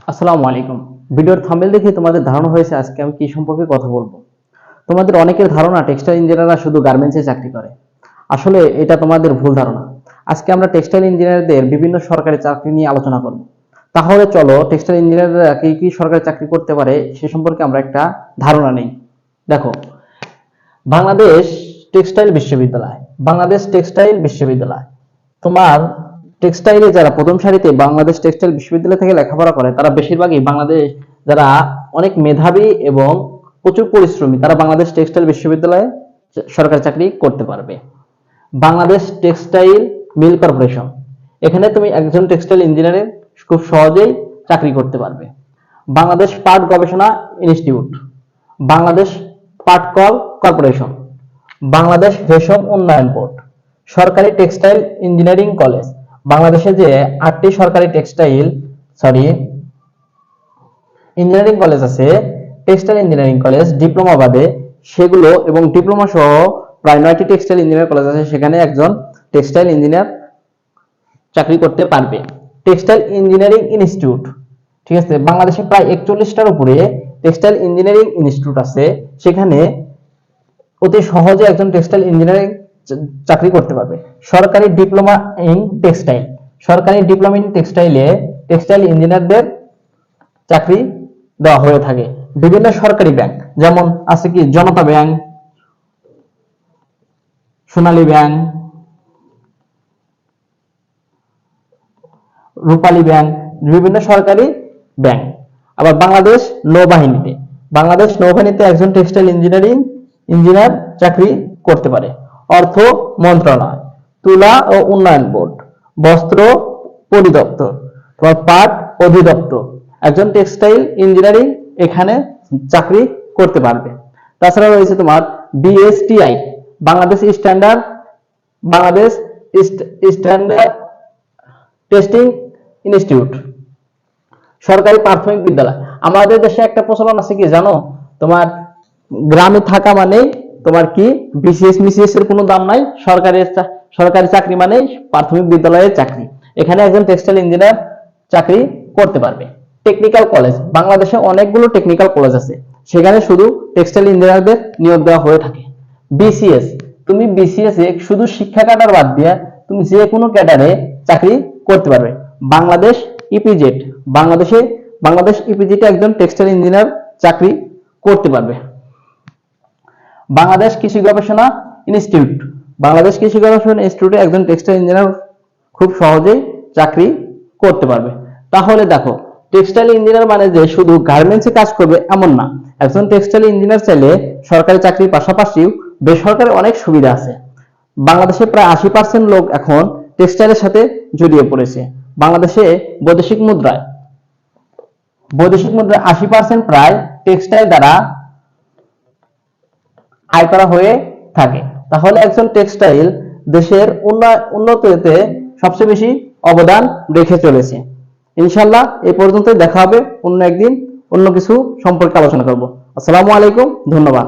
আসসালামু আলাইকুম। ভিডিওর থাম্বনেল দেখে তোমাদের ধারণা হয়েছে আজকে আমি কি সম্পর্কে কথা বলবো। তোমাদের অনেকের ধারণা টেক্সটাইল ইঞ্জিনিয়াররা শুধু গার্মেন্টসে চাকরি করে। আসলে এটা তোমাদের ভুল ধারণা। আজকে আমরা টেক্সটাইল ইঞ্জিনিয়ারদের বিভিন্ন সরকারি চাকরি নিয়ে আলোচনা করব। তাহলে চলো টেক্সটাইল ইঞ্জিনিয়াররা কি কি সরকারি চাকরি করতে পারে সে সম্পর্কে আমরা একটা ধারণা নেই। দেখো, বাংলাদেশ টেক্সটাইল বিশ্ববিদ্যালয়, বাংলাদেশ টেক্সটাইল বিশ্ববিদ্যালয়, তোমার টেক্সটাইলে যারা প্রথম সারিতে বাংলাদেশ টেক্সটাইল বিশ্ববিদ্যালয় থেকে লেখাপড়া করে তারা বেশিরভাগই বাংলাদেশ, যারা অনেক মেধাবী এবং প্রচুর পরিশ্রমী তারা বাংলাদেশ টেক্সটাইল বিশ্ববিদ্যালয়ে সরকারি চাকরি করতে পারবে। বাংলাদেশ টেক্সটাইল মিল কর্পোরেশন, এখানে তুমি একজন টেক্সটাইল ইঞ্জিনিয়ারে খুব সহজেই চাকরি করতে পারবে। বাংলাদেশ পাট গবেষণা ইনস্টিটিউট, বাংলাদেশ পাটকল কর্পোরেশন, বাংলাদেশ রেশম উন্নয়ন বোর্ড, সরকারি টেক্সটাইল ইঞ্জিনিয়ারিং কলেজ। বাংলাদেশে যে 8টি সরকারি ইঞ্জিনিয়ারিং কলেজ আছে, টেক্সটাইল ইঞ্জিনিয়ারিং কলেজ ডিপ্লোমা বাদে সেগুলো এবং ডিপ্লোমা সহ প্রায় 9টি টেক্সটাইল ইঞ্জিনিয়ারিং কলেজ আছে, সেখানে একজন টেক্সটাইল ইঞ্জিনিয়ার চাকরি করতে পারবে। টেক্সটাইল ইঞ্জিনিয়ারিং ইনস্টিটিউট, ঠিক আছে, বাংলাদেশে প্রায় 41টার উপরে টেক্সটাইল ইঞ্জিনিয়ারিং ইনস্টিটিউট আছে, সেখানে অতি সহজে একজন টেক্সটাইল ইঞ্জিনিয়ারিং চাকরি করতে পারবে। সরকারি ডিপ্লোমা ইন টেক্সটাইল, সরকারি ডিপ্লোমা ইন টেক্সটাইলে টেক্সটাইল ইঞ্জিনিয়ারদের চাকরি দেওয়া হয়ে থাকে। বিভিন্ন সরকারি ব্যাংক যেমন আছে কি জনতা ব্যাংক, সোনালী ব্যাংক, রূপালী ব্যাংক, বিভিন্ন সরকারি ব্যাংক। আবার বাংলাদেশ নৌবাহিনীতে, বাংলাদেশ নৌবাহিনীতে একজন টেক্সটাইল ইঞ্জিনিয়ার চাকরি করতে পারে। অর্থ মন্ত্রণালয়, তুলা ও উন্নয়ন বোর্ড, বস্ত্র পরিদপ্তর, পাট অধিদপ্তর, একজন টেক্সটাইল ইঞ্জিনিয়ারিং এখানে চাকরি করতে পারবে। তাছাড়া রয়েছে তোমার BSTI, Bangladesh standard testing institute, সরকারি প্রাথমিক বিদ্যালয়। আমাদের দেশে একটা প্রচলন আছে কি জানো, তোমার গ্রামে থাকা মানে তোমার কি বিসিএস মিসিএস এর কোনো দাম নাই, সরকারি চাকরি মানে প্রাথমিক বিদ্যালয়ের চাকরি। এখানে একজন টেক্সটাইল ইঞ্জিনিয়ার চাকরি করতে পারবে। টেকনিক্যাল কলেজ, বাংলাদেশে অনেকগুলো টেকনিক্যাল কলেজ আছে, সেখানে শুধু টেক্সটাইল ইঞ্জিনিয়ারদের নিয়োগ দেওয়া হয়ে থাকে। বিসিএস, তুমি বিসিএস এ শুধু শিক্ষা ক্যাডার বাদ দিয়ে তুমি যে কোনো ক্যাডারে চাকরি করতে পারবে। বাংলাদেশ ইপিজেড, বাংলাদেশ ইপিজেডে একজন টেক্সটাইল ইঞ্জিনিয়ার চাকরি করতে পারবে। বাংলাদেশ কৃষি গবেষণা ইনস্টিটিউট, বাংলাদেশ কৃষি গবেষণা ইনস্টিটিউটে একজন টেক্সটাইল ইঞ্জিনিয়ার খুব সহজেই চাকরি করতে পারবে। তাহলে দেখো, টেক্সটাইল ইঞ্জিনিয়ার মানে যে শুধু গার্মেন্টসে কাজ করবে এমন না। একজন টেক্সটাইল ইঞ্জিনিয়ার চাইলে সরকারি চাকরির পাশাপাশি বেসরকারি অনেক সুবিধা আছে। বাংলাদেশে প্রায় 80% লোক এখন টেক্সটাইলের সাথে জড়িয়ে পড়েছে। বাংলাদেশে বৈদেশিক মুদ্রায় 80% প্রায় টেক্সটাইল দ্বারা আয় করা হয়ে থাকে। তাহলে একজন টেক্সটাইল দেশের উন্নতিতে সবচেয়ে বেশি অবদান রেখে চলেছে। ইনশাআল্লাহ এই পর্যন্তই, দেখা হবে অন্য একদিন অন্য কিছু সম্পর্কে আলোচনা করব। আসসালামু আলাইকুম, ধন্যবাদ।